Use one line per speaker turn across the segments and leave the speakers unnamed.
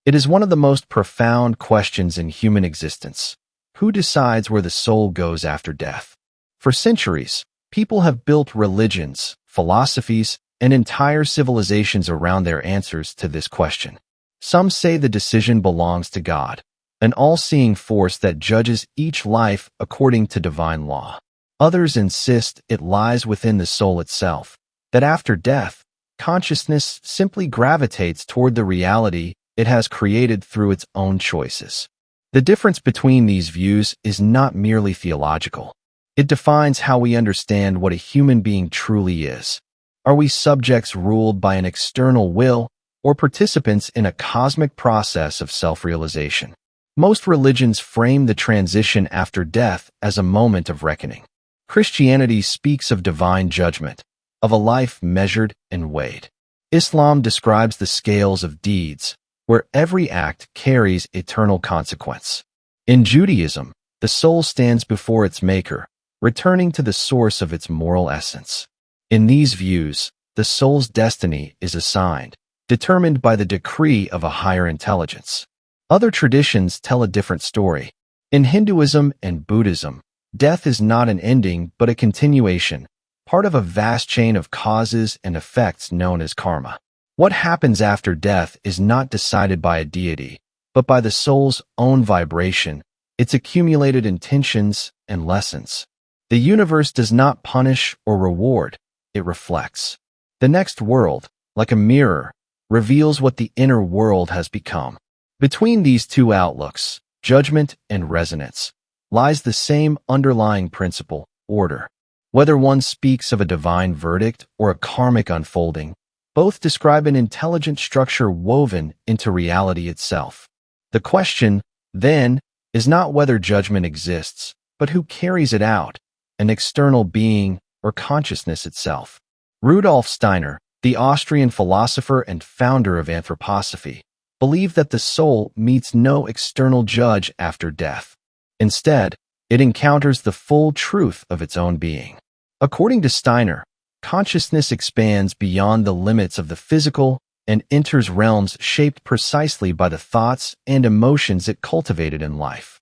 It is one of the most profound questions in human existence. Who decides where the soul goes after death? For centuries, people have built religions, philosophies, and entire civilizations around their answers to this question. Some say the decision belongs to God, an all-seeing force that judges each life according to divine law. Others insist it lies within the soul itself, that after death, consciousness simply gravitates toward the reality it has created through its own choices. The difference between these views is not merely theological. It defines how we understand what a human being truly is. Are we subjects ruled by an external will, or participants in a cosmic process of self-realization? Most religions frame the transition after death as a moment of reckoning. Christianity speaks of divine judgment, of a life measured and weighed. Islam describes the scales of deeds, where every act carries eternal consequence. In Judaism, the soul stands before its maker, returning to the source of its moral essence. In these views, the soul's destiny is assigned, determined by the decree of a higher intelligence. Other traditions tell a different story. In Hinduism and Buddhism, death is not an ending but a continuation, part of a vast chain of causes and effects known as karma. What happens after death is not decided by a deity, but by the soul's own vibration, its accumulated intentions and lessons. The universe does not punish or reward, it reflects. The next world, like a mirror, reveals what the inner world has become. Between these two outlooks, judgment and resonance, lies the same underlying principle, order. Whether one speaks of a divine verdict or a karmic unfolding, both describe an intelligent structure woven into reality itself. The question, then, is not whether judgment exists, but who carries it out, an external being or consciousness itself. Rudolf Steiner, the Austrian philosopher and founder of Anthroposophy, believed that the soul meets no external judge after death. Instead, it encounters the full truth of its own being. According to Steiner, consciousness expands beyond the limits of the physical and enters realms shaped precisely by the thoughts and emotions it cultivated in life.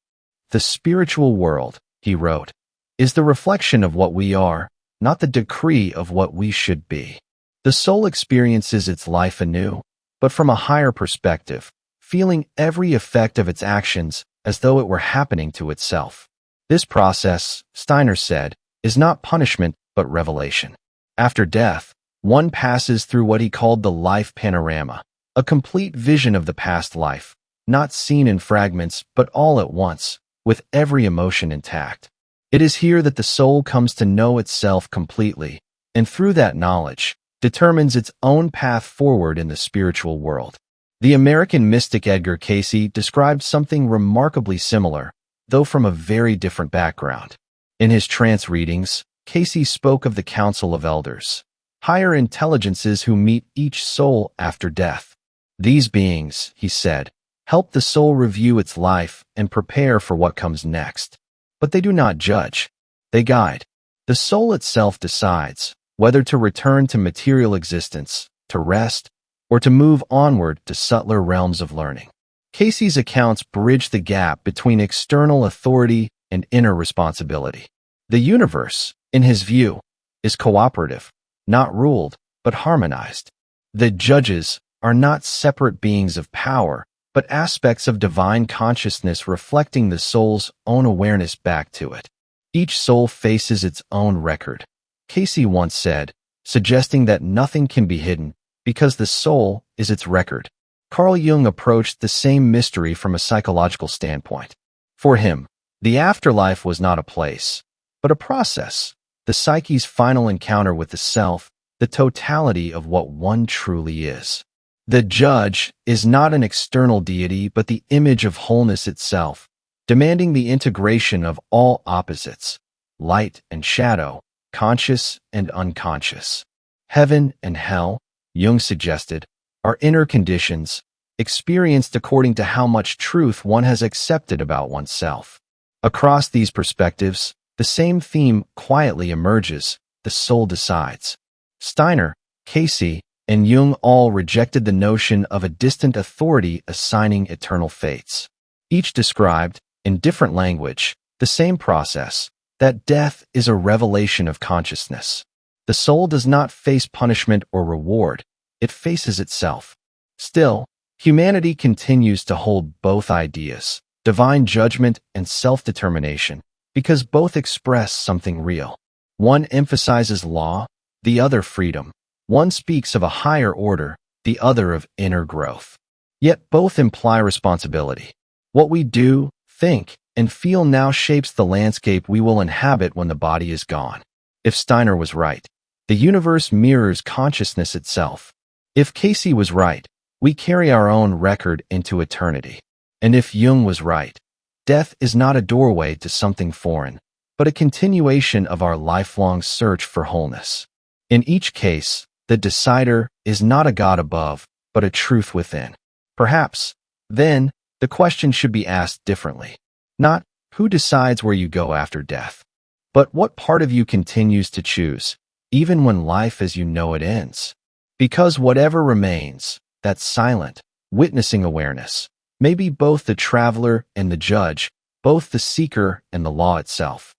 The spiritual world, he wrote, is the reflection of what we are, not the decree of what we should be. The soul experiences its life anew, but from a higher perspective, feeling every effect of its actions as though it were happening to itself. This process, Steiner said, is not punishment but revelation. After death, one passes through what he called the life panorama, a complete vision of the past life, not seen in fragments but all at once, with every emotion intact. It is here that the soul comes to know itself completely, and through that knowledge, determines its own path forward in the spiritual world. The American mystic Edgar Cayce described something remarkably similar, though from a very different background. In his trance readings, Cayce spoke of the Council of Elders, higher intelligences who meet each soul after death. These beings, he said, help the soul review its life and prepare for what comes next. But they do not judge. They guide. The soul itself decides whether to return to material existence, to rest, or to move onward to subtler realms of learning. Cayce's accounts bridge the gap between external authority and inner responsibility. The universe, in his view, is cooperative, not ruled, but harmonized. The judges are not separate beings of power, but aspects of divine consciousness reflecting the soul's own awareness back to it. Each soul faces its own record, Cayce once said, suggesting that nothing can be hidden because the soul is its record. Carl Jung approached the same mystery from a psychological standpoint. For him, the afterlife was not a place, but a process, the psyche's final encounter with the self, the totality of what one truly is. The judge is not an external deity but the image of wholeness itself, demanding the integration of all opposites, light and shadow, conscious and unconscious. Heaven and hell, Jung suggested, are inner conditions, experienced according to how much truth one has accepted about oneself. Across these perspectives, the same theme quietly emerges: the soul decides. Steiner, Cayce, and Jung all rejected the notion of a distant authority assigning eternal fates. Each described, in different language, the same process, that death is a revelation of consciousness. The soul does not face punishment or reward, it faces itself. Still, humanity continues to hold both ideas, divine judgment and self-determination, because both express something real. One emphasizes law, the other freedom. One speaks of a higher order, the other of inner growth. Yet both imply responsibility. What we do, think, and feel now shapes the landscape we will inhabit when the body is gone. If Steiner was right, the universe mirrors consciousness itself. If Cayce was right, we carry our own record into eternity. And if Jung was right, death is not a doorway to something foreign, but a continuation of our lifelong search for wholeness. In each case, the decider is not a God above, but a truth within. Perhaps, then, the question should be asked differently. Not, who decides where you go after death? But what part of you continues to choose, even when life as you know it ends? Because whatever remains, that silent, witnessing awareness, may be both the traveler and the judge, both the seeker and the law itself.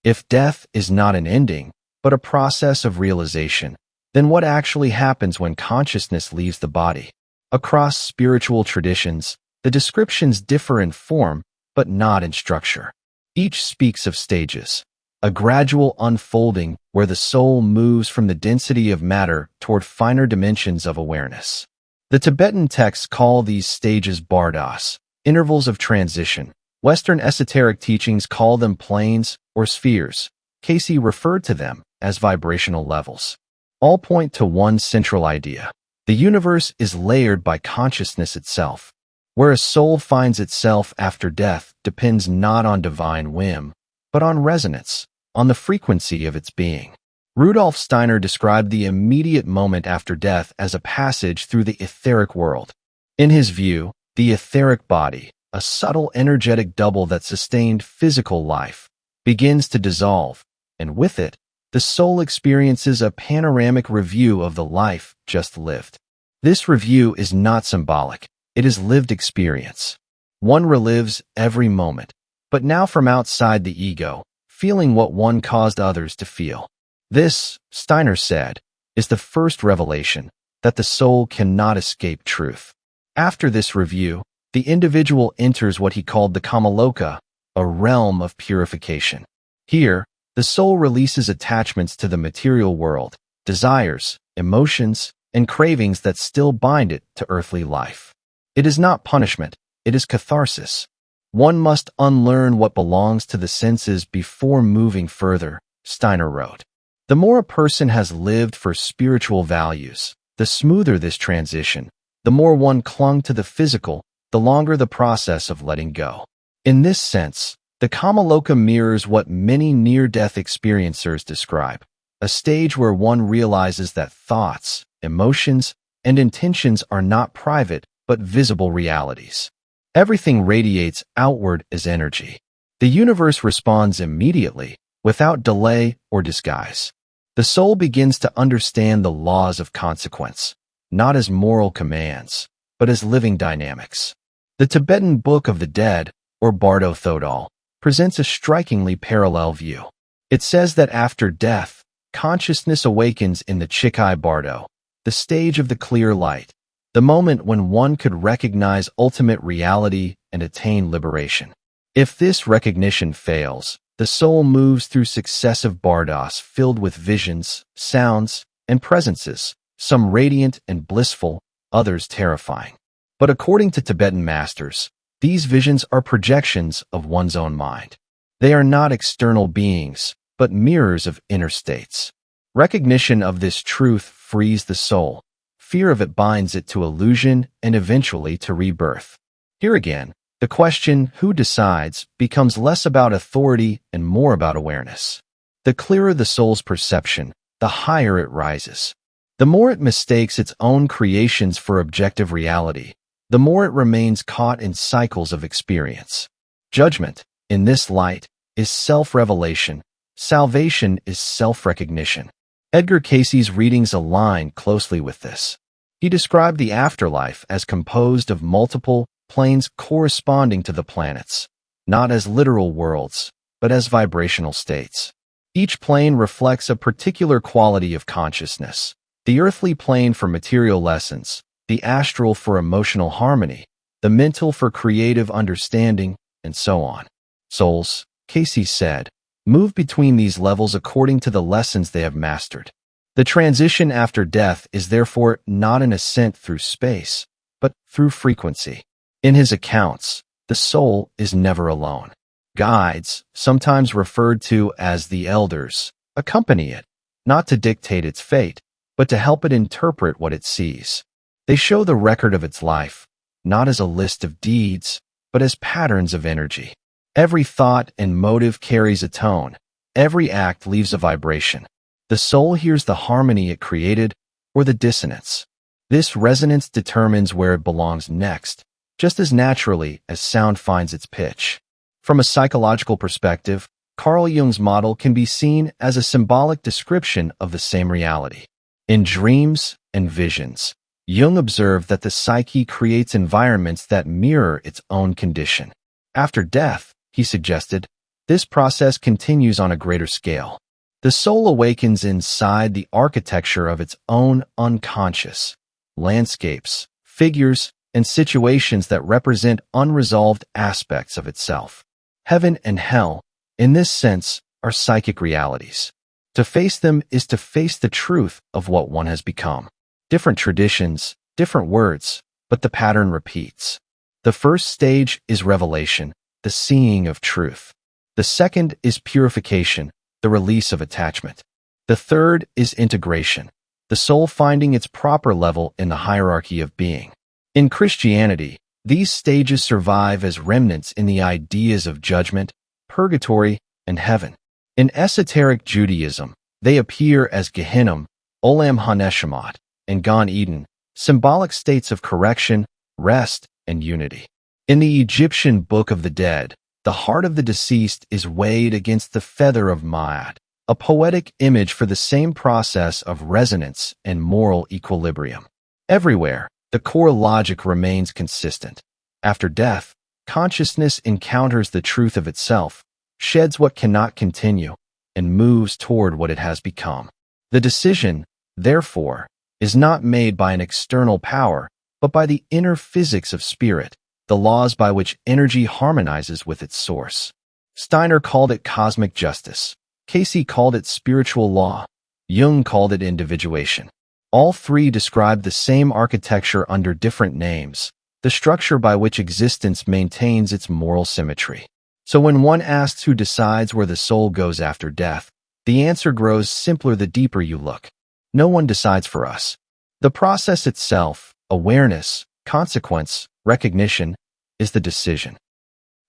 If death is not an ending, but a process of realization, then what actually happens when consciousness leaves the body? Across spiritual traditions, the descriptions differ in form, but not in structure. Each speaks of stages, a gradual unfolding where the soul moves from the density of matter toward finer dimensions of awareness. The Tibetan texts call these stages bardas, intervals of transition. Western esoteric teachings call them planes or spheres. Cayce referred to them as vibrational levels. All point to one central idea. The universe is layered by consciousness itself. Where a soul finds itself after death depends not on divine whim, but on resonance, on the frequency of its being. Rudolf Steiner described the immediate moment after death as a passage through the etheric world. In his view, the etheric body, a subtle energetic double that sustained physical life, begins to dissolve, and with it, the soul experiences a panoramic review of the life just lived. This review is not symbolic. It is lived experience. One relives every moment, but now from outside the ego, feeling what one caused others to feel. This, Steiner said, is the first revelation that the soul cannot escape truth. After this review, the individual enters what he called the Kamaloka, a realm of purification. Here, the soul releases attachments to the material world, desires, emotions, and cravings that still bind it to earthly life. It is not punishment, it is catharsis. One must unlearn what belongs to the senses before moving further, Steiner wrote. The more a person has lived for spiritual values, the smoother this transition. The more one clung to the physical, the longer the process of letting go. In this sense, the Kamaloka mirrors what many near-death experiencers describe, a stage where one realizes that thoughts, emotions, and intentions are not private, but visible realities. Everything radiates outward as energy. The universe responds immediately, without delay or disguise. The soul begins to understand the laws of consequence, not as moral commands, but as living dynamics. The Tibetan Book of the Dead, or Bardo Thodol, presents a strikingly parallel view. It says that after death, consciousness awakens in the Chikai Bardo, the stage of the clear light, the moment when one could recognize ultimate reality and attain liberation. If this recognition fails, the soul moves through successive bardos filled with visions, sounds, and presences, some radiant and blissful, others terrifying. But according to Tibetan masters, these visions are projections of one's own mind. They are not external beings, but mirrors of inner states. Recognition of this truth frees the soul. Fear of it binds it to illusion and eventually to rebirth. Here again, the question, who decides, becomes less about authority and more about awareness. The clearer the soul's perception, the higher it rises. The more it mistakes its own creations for objective reality, the more it remains caught in cycles of experience. Judgment, in this light, is self-revelation. Salvation is self-recognition. Edgar Cayce's readings align closely with this. He described the afterlife as composed of multiple planes corresponding to the planets, not as literal worlds, but as vibrational states. Each plane reflects a particular quality of consciousness: the earthly plane for material lessons, the astral for emotional harmony, the mental for creative understanding, and so on. Souls, Cayce said, move between these levels according to the lessons they have mastered. The transition after death is therefore not an ascent through space, but through frequency. In his accounts, the soul is never alone. Guides, sometimes referred to as the elders, accompany it, not to dictate its fate, but to help it interpret what it sees. They show the record of its life, not as a list of deeds, but as patterns of energy. Every thought and motive carries a tone. Every act leaves a vibration. The soul hears the harmony it created or the dissonance. This resonance determines where it belongs next, just as naturally as sound finds its pitch. From a psychological perspective, Carl Jung's model can be seen as a symbolic description of the same reality. In dreams and visions, Jung observed that the psyche creates environments that mirror its own condition. After death, he suggested, this process continues on a greater scale. The soul awakens inside the architecture of its own unconscious, landscapes, figures, and situations that represent unresolved aspects of itself. Heaven and hell, in this sense, are psychic realities. To face them is to face the truth of what one has become. Different traditions, different words, but the pattern repeats. The first stage is revelation, the seeing of truth. The second is purification, the release of attachment. The third is integration, the soul finding its proper level in the hierarchy of being. In Christianity, these stages survive as remnants in the ideas of judgment, purgatory, and heaven. In esoteric Judaism, they appear as Gehinnom, Olam HaNeshamot, and Gan Eden, symbolic states of correction, rest, and unity. In the Egyptian Book of the Dead, the heart of the deceased is weighed against the feather of Ma'at, a poetic image for the same process of resonance and moral equilibrium. Everywhere, the core logic remains consistent. After death, consciousness encounters the truth of itself, sheds what cannot continue, and moves toward what it has become. The decision, therefore, is not made by an external power, but by the inner physics of spirit, the laws by which energy harmonizes with its source. Steiner called it cosmic justice. Cayce called it spiritual law. Jung called it individuation. All three describe the same architecture under different names, the structure by which existence maintains its moral symmetry. So when one asks who decides where the soul goes after death, the answer grows simpler the deeper you look. No one decides for us. The process itself, awareness, consequence, recognition, is the decision.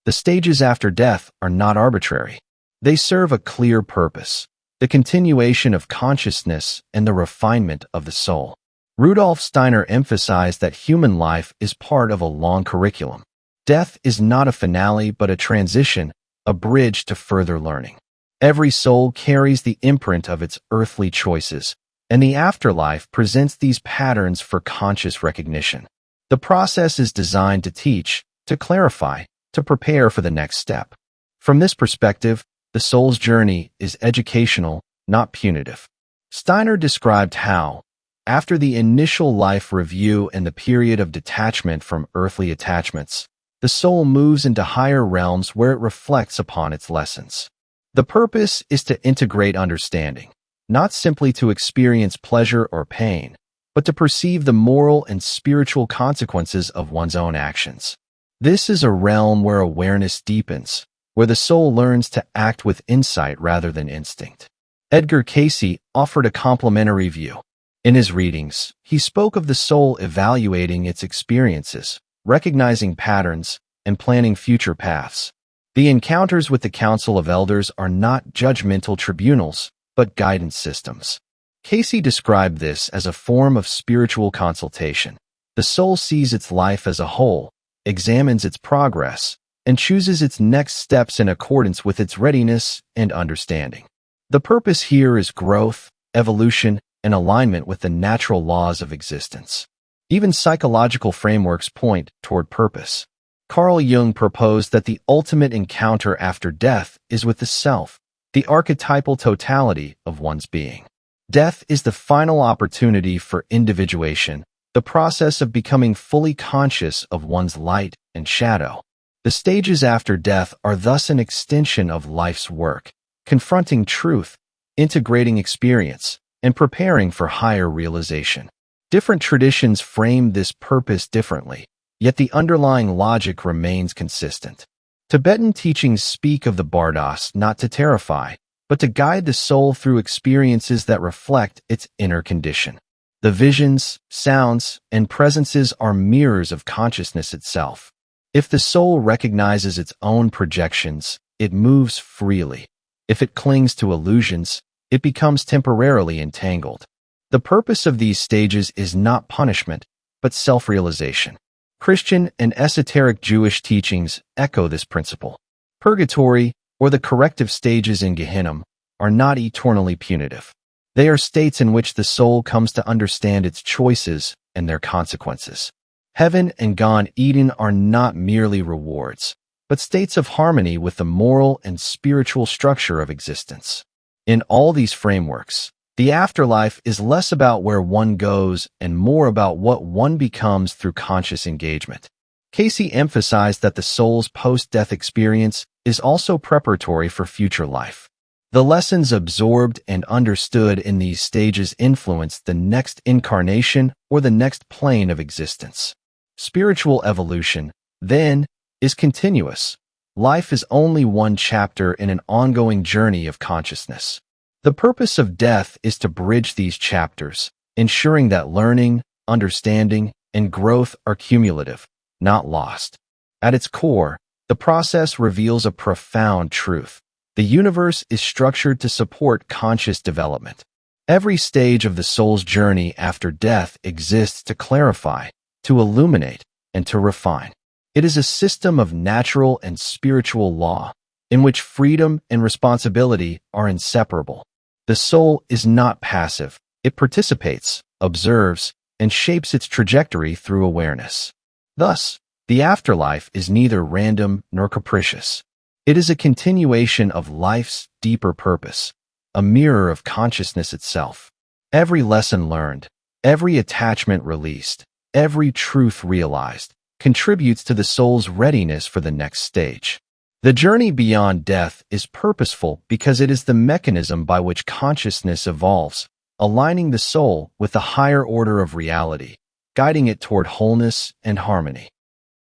The stages after death are not arbitrary. They serve a clear purpose: the continuation of consciousness and the refinement of the soul. Rudolf Steiner emphasized that human life is part of a long curriculum. Death is not a finale but a transition, a bridge to further learning. Every soul carries the imprint of its earthly choices, and the afterlife presents these patterns for conscious recognition. The process is designed to teach, to clarify, to prepare for the next step. From this perspective, the soul's journey is educational, not punitive. Steiner described how, after the initial life review and the period of detachment from earthly attachments, the soul moves into higher realms where it reflects upon its lessons. The purpose is to integrate understanding, not simply to experience pleasure or pain, but to perceive the moral and spiritual consequences of one's own actions. This is a realm where awareness deepens, where the soul learns to act with insight rather than instinct. Edgar Cayce offered a complementary view. In his readings, he spoke of the soul evaluating its experiences, recognizing patterns, and planning future paths. The encounters with the Council of Elders are not judgmental tribunals, but guidance systems. Cayce described this as a form of spiritual consultation. The soul sees its life as a whole, examines its progress, and chooses its next steps in accordance with its readiness and understanding. The purpose here is growth, evolution, and alignment with the natural laws of existence. Even psychological frameworks point toward purpose. Carl Jung proposed that the ultimate encounter after death is with the self, the archetypal totality of one's being. Death is the final opportunity for individuation, the process of becoming fully conscious of one's light and shadow. The stages after death are thus an extension of life's work, confronting truth, integrating experience, and preparing for higher realization. Different traditions frame this purpose differently, yet the underlying logic remains consistent. Tibetan teachings speak of the bardos not to terrify, but to guide the soul through experiences that reflect its inner condition. The visions, sounds, and presences are mirrors of consciousness itself. If the soul recognizes its own projections, it moves freely. If it clings to illusions, it becomes temporarily entangled. The purpose of these stages is not punishment, but self-realization. Christian and esoteric Jewish teachings echo this principle. Purgatory, or the corrective stages in Gehenna, are not eternally punitive. They are states in which the soul comes to understand its choices and their consequences. Heaven and Gan Eden are not merely rewards, but states of harmony with the moral and spiritual structure of existence. In all these frameworks, the afterlife is less about where one goes and more about what one becomes through conscious engagement. Cayce emphasized that the soul's post-death experience is also preparatory for future life. The lessons absorbed and understood in these stages influence the next incarnation or the next plane of existence. Spiritual evolution, then, is continuous. Life is only one chapter in an ongoing journey of consciousness. The purpose of death is to bridge these chapters, ensuring that learning, understanding, and growth are cumulative, not lost. At its core, the process reveals a profound truth. The universe is structured to support conscious development. Every stage of the soul's journey after death exists to clarify, to illuminate, and to refine. It is a system of natural and spiritual law, in which freedom and responsibility are inseparable. The soul is not passive. It participates, observes, and shapes its trajectory through awareness. Thus, the afterlife is neither random nor capricious. It is a continuation of life's deeper purpose, a mirror of consciousness itself. Every lesson learned, every attachment released, every truth realized, contributes to the soul's readiness for the next stage. The journey beyond death is purposeful because it is the mechanism by which consciousness evolves, aligning the soul with the higher order of reality, guiding it toward wholeness and harmony.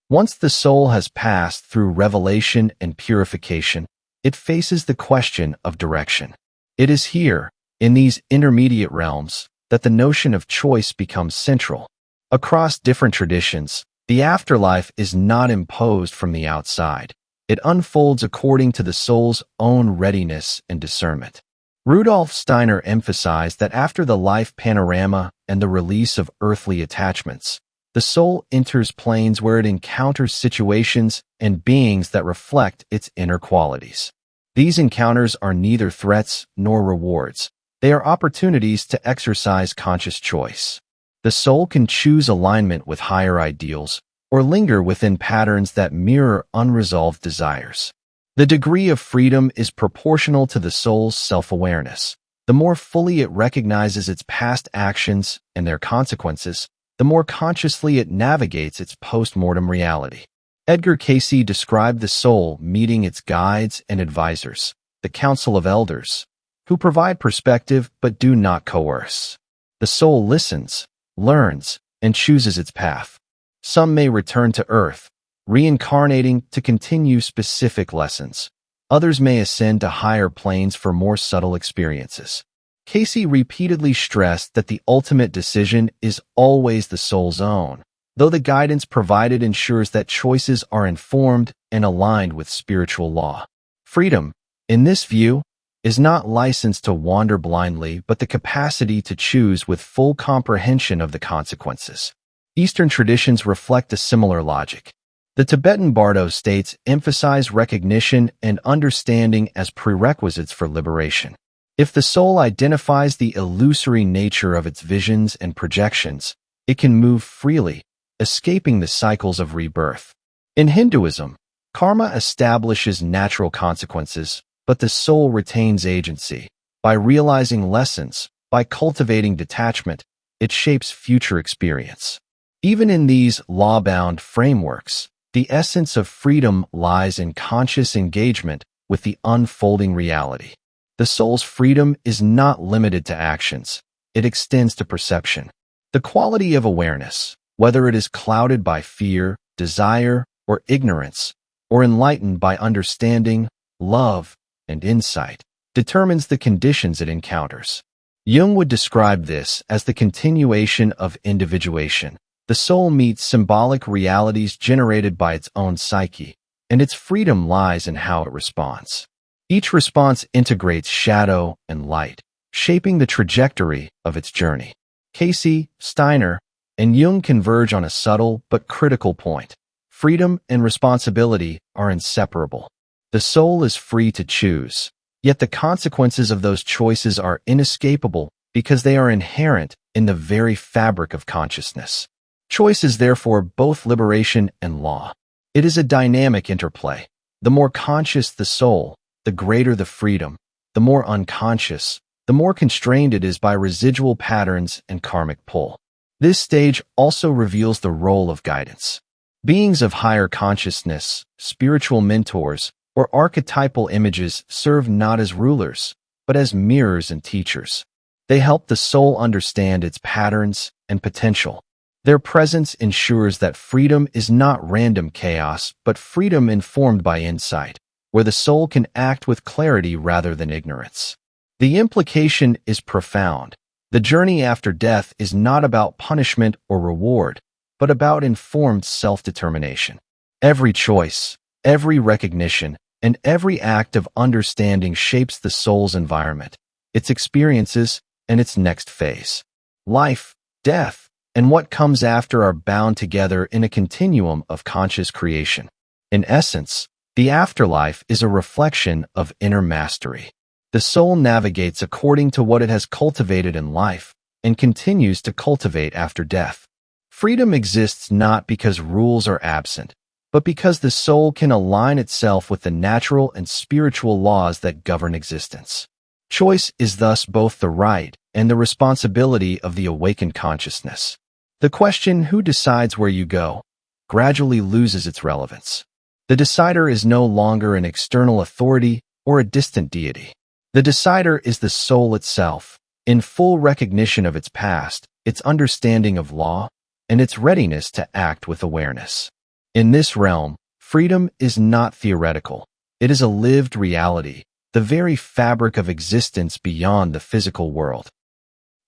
Once the soul has passed through revelation and purification, it faces the question of direction. It is here, in these intermediate realms, that the notion of choice becomes central. Across different traditions, the afterlife is not imposed from the outside. It unfolds according to the soul's own readiness and discernment. Rudolf Steiner emphasized that after the life panorama and the release of earthly attachments, the soul enters planes where it encounters situations and beings that reflect its inner qualities. These encounters are neither threats nor rewards. They are opportunities to exercise conscious choice. The soul can choose alignment with higher ideals or linger within patterns that mirror unresolved desires. The degree of freedom is proportional to the soul's self-awareness. The more fully it recognizes its past actions and their consequences, the more consciously it navigates its post-mortem reality. Edgar Cayce described the soul meeting its guides and advisors, the council of elders, who provide perspective but do not coerce. The soul listens, learns, and chooses its path. Some may return to Earth, reincarnating to continue specific lessons. Others may ascend to higher planes for more subtle experiences. Cayce repeatedly stressed that the ultimate decision is always the soul's own, though the guidance provided ensures that choices are informed and aligned with spiritual law. Freedom, in this view, is not license to wander blindly, but the capacity to choose with full comprehension of the consequences. Eastern traditions reflect a similar logic. The Tibetan Bardo states emphasize recognition and understanding as prerequisites for liberation. If the soul identifies the illusory nature of its visions and projections, it can move freely, escaping the cycles of rebirth. In Hinduism, karma establishes natural consequences, but the soul retains agency. By realizing lessons, by cultivating detachment, it shapes future experience. Even in these law-bound frameworks, the essence of freedom lies in conscious engagement with the unfolding reality. The soul's freedom is not limited to actions. It extends to perception. The quality of awareness, whether it is clouded by fear, desire, or ignorance, or enlightened by understanding, love, and insight, determines the conditions it encounters. Jung would describe this as the continuation of individuation. The soul meets symbolic realities generated by its own psyche, and its freedom lies in how it responds. Each response integrates shadow and light, shaping the trajectory of its journey. Cayce, Steiner, and Jung converge on a subtle but critical point. Freedom and responsibility are inseparable. The soul is free to choose, yet the consequences of those choices are inescapable because they are inherent in the very fabric of consciousness. Choice is therefore both liberation and law. It is a dynamic interplay. The more conscious the soul, the greater the freedom. The more unconscious, the more constrained it is by residual patterns and karmic pull. This stage also reveals the role of guidance. Beings of higher consciousness, spiritual mentors, or archetypal images serve not as rulers, but as mirrors and teachers. They help the soul understand its patterns and potential. Their presence ensures that freedom is not random chaos, but freedom informed by insight, where the soul can act with clarity rather than ignorance. The implication is profound. The journey after death is not about punishment or reward, but about informed self-determination. Every choice, every recognition, and every act of understanding shapes the soul's environment, its experiences, and its next phase. Life, death, and what comes after are bound together in a continuum of conscious creation. In essence, the afterlife is a reflection of inner mastery. The soul navigates according to what it has cultivated in life and continues to cultivate after death. Freedom exists not because rules are absent, but because the soul can align itself with the natural and spiritual laws that govern existence. Choice is thus both the right and the responsibility of the awakened consciousness. The question, who decides where you go, gradually loses its relevance. The decider is no longer an external authority or a distant deity. The decider is the soul itself, in full recognition of its past, its understanding of law, and its readiness to act with awareness. In this realm, freedom is not theoretical. It is a lived reality, the very fabric of existence beyond the physical world.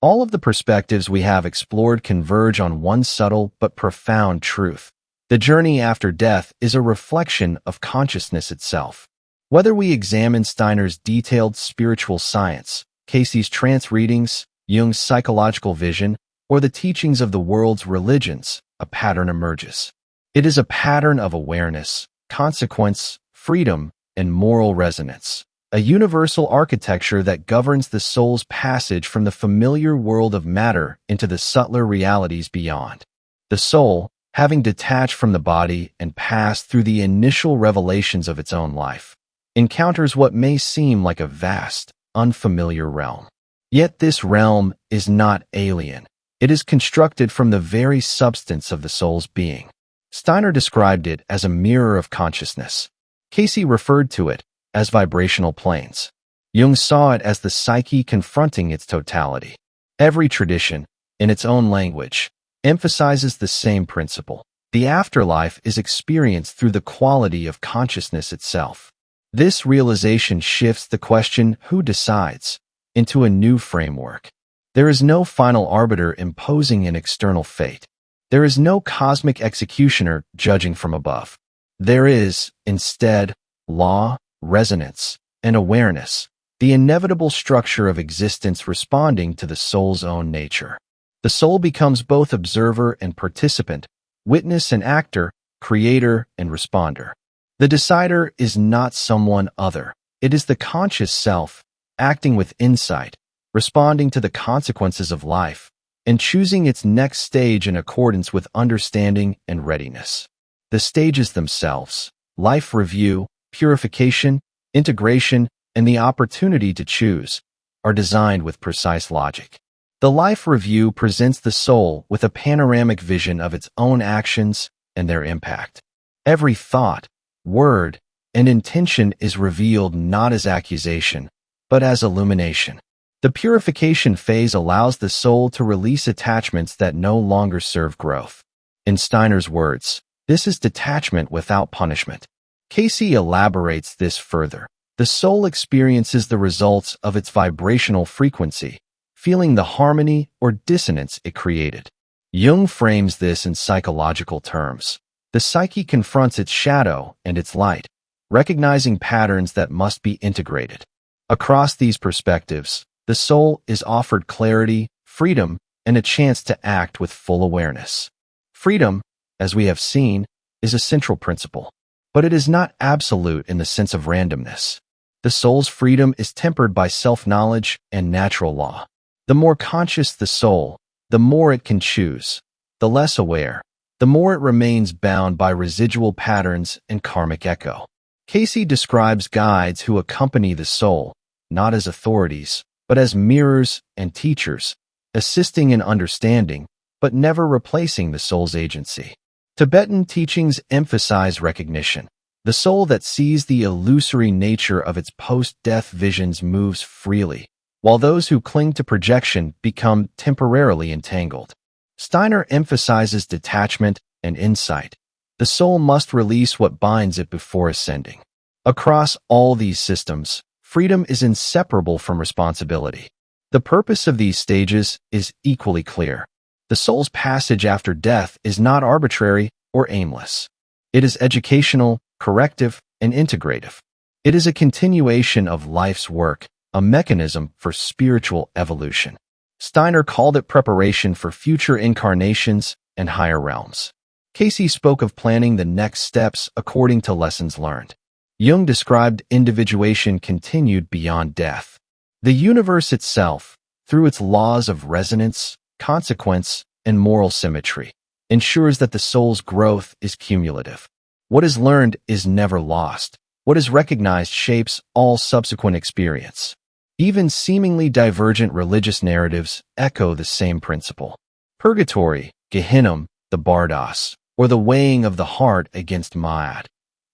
All of the perspectives we have explored converge on one subtle but profound truth. The journey after death is a reflection of consciousness itself. Whether we examine Steiner's detailed spiritual science, Cayce's trance readings, Jung's psychological vision, or the teachings of the world's religions, a pattern emerges. It is a pattern of awareness, consequence, freedom, and moral resonance, a universal architecture that governs the soul's passage from the familiar world of matter into the subtler realities beyond. The soul, having detached from the body and passed through the initial revelations of its own life, encounters what may seem like a vast, unfamiliar realm. Yet this realm is not alien. It is constructed from the very substance of the soul's being. Steiner described it as a mirror of consciousness. Cayce referred to it as vibrational planes. Jung saw it as the psyche confronting its totality. Every tradition, in its own language, emphasizes the same principle. The afterlife is experienced through the quality of consciousness itself. This realization shifts the question, who decides, into a new framework. There is no final arbiter imposing an external fate. There is no cosmic executioner judging from above. There is, instead, law, resonance, and awareness, the inevitable structure of existence responding to the soul's own nature. The soul becomes both observer and participant, witness and actor, creator and responder. The decider is not someone other. It is the conscious self, acting with insight, responding to the consequences of life, and choosing its next stage in accordance with understanding and readiness. The stages themselves, life review, purification, integration, and the opportunity to choose, are designed with precise logic. The life review presents the soul with a panoramic vision of its own actions and their impact. Every thought, word, and intention is revealed not as accusation, but as illumination. The purification phase allows the soul to release attachments that no longer serve growth. In Steiner's words, this is detachment without punishment. Cayce elaborates this further. The soul experiences the results of its vibrational frequency, feeling the harmony or dissonance it created. Jung frames this in psychological terms. The psyche confronts its shadow and its light, recognizing patterns that must be integrated. Across these perspectives, the soul is offered clarity, freedom, and a chance to act with full awareness. Freedom, as we have seen, is a central principle, but it is not absolute in the sense of randomness. The soul's freedom is tempered by self-knowledge and natural law. The more conscious the soul, the more it can choose. The less aware, the more it remains bound by residual patterns and karmic echo. Cayce describes guides who accompany the soul, not as authorities, but as mirrors and teachers, assisting in understanding, but never replacing the soul's agency. Tibetan teachings emphasize recognition. The soul that sees the illusory nature of its post-death visions moves freely, while those who cling to projection become temporarily entangled. Steiner emphasizes detachment and insight. The soul must release what binds it before ascending. Across all these systems, freedom is inseparable from responsibility. The purpose of these stages is equally clear. The soul's passage after death is not arbitrary or aimless. It is educational, corrective, and integrative. It is a continuation of life's work, a mechanism for spiritual evolution. Steiner called it preparation for future incarnations and higher realms. Cayce spoke of planning the next steps according to lessons learned. Jung described individuation continued beyond death. The universe itself, through its laws of resonance, consequence, and moral symmetry, ensures that the soul's growth is cumulative. What is learned is never lost. What is recognized shapes all subsequent experience. Even seemingly divergent religious narratives echo the same principle. Purgatory, Gehinnom, the Bardos, or the weighing of the heart against Ma'at,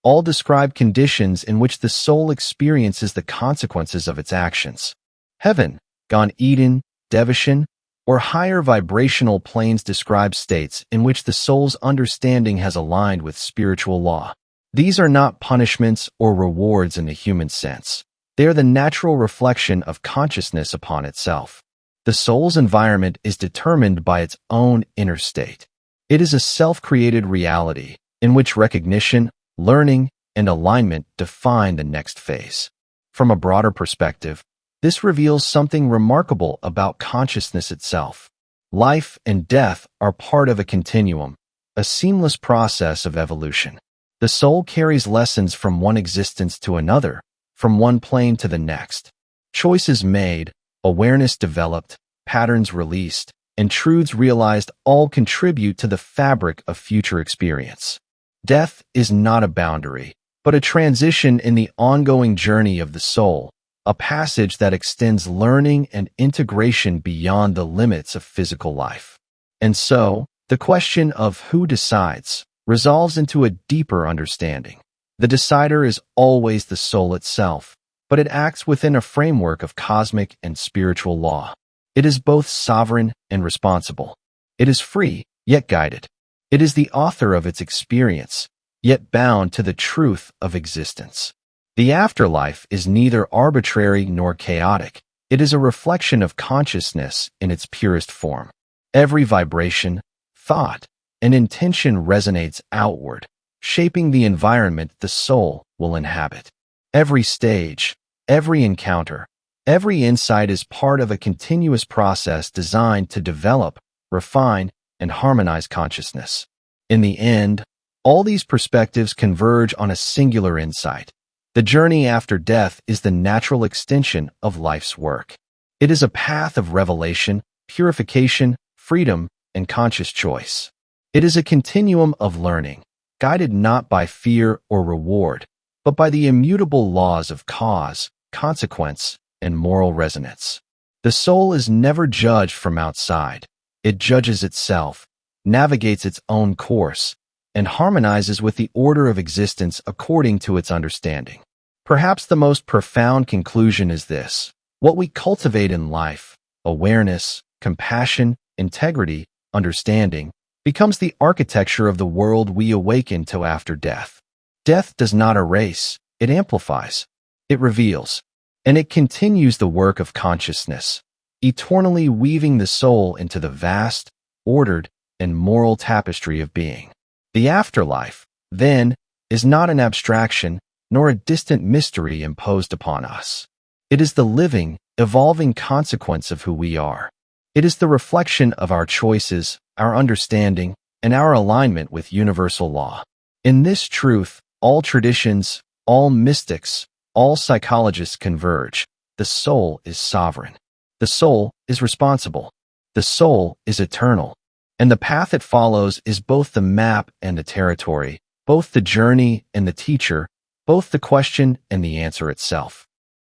all describe conditions in which the soul experiences the consequences of its actions. Heaven, Gan Eden, Devachan, or higher vibrational planes describe states in which the soul's understanding has aligned with spiritual law. These are not punishments or rewards in the human sense. They are the natural reflection of consciousness upon itself. The soul's environment is determined by its own inner state. It is a self-created reality in which recognition, learning, and alignment define the next phase. From a broader perspective, this reveals something remarkable about consciousness itself. Life and death are part of a continuum, a seamless process of evolution. The soul carries lessons from one existence to another, from one plane to the next. Choices made, awareness developed, patterns released, and truths realized all contribute to the fabric of future experience. Death is not a boundary, but a transition in the ongoing journey of the soul, a passage that extends learning and integration beyond the limits of physical life. And so, the question of who decides resolves into a deeper understanding. The decider is always the soul itself, but it acts within a framework of cosmic and spiritual law. It is both sovereign and responsible. It is free, yet guided. It is the author of its experience, yet bound to the truth of existence. The afterlife is neither arbitrary nor chaotic. It is a reflection of consciousness in its purest form. Every vibration, thought, and intention resonates outward, shaping the environment the soul will inhabit. Every stage, every encounter, every insight is part of a continuous process designed to develop, refine, and harmonize consciousness. In the end, all these perspectives converge on a singular insight. The journey after death is the natural extension of life's work. It is a path of revelation, purification, freedom, and conscious choice. It is a continuum of learning, guided not by fear or reward, but by the immutable laws of cause, consequence, and moral resonance. The soul is never judged from outside. It judges itself, navigates its own course, and harmonizes with the order of existence according to its understanding. Perhaps the most profound conclusion is this: what we cultivate in life, awareness, compassion, integrity, understanding, becomes the architecture of the world we awaken to after death. Death does not erase, it amplifies, it reveals, and it continues the work of consciousness, eternally weaving the soul into the vast, ordered, and moral tapestry of being. The afterlife, then, is not an abstraction nor a distant mystery imposed upon us. It is the living, evolving consequence of who we are. It is the reflection of our choices, our understanding, and our alignment with universal law. In this truth, all traditions, all mystics, all psychologists converge. The soul is sovereign. The soul is responsible. The soul is eternal. And the path it follows is both the map and the territory, both the journey and the teacher, both the question and the answer itself.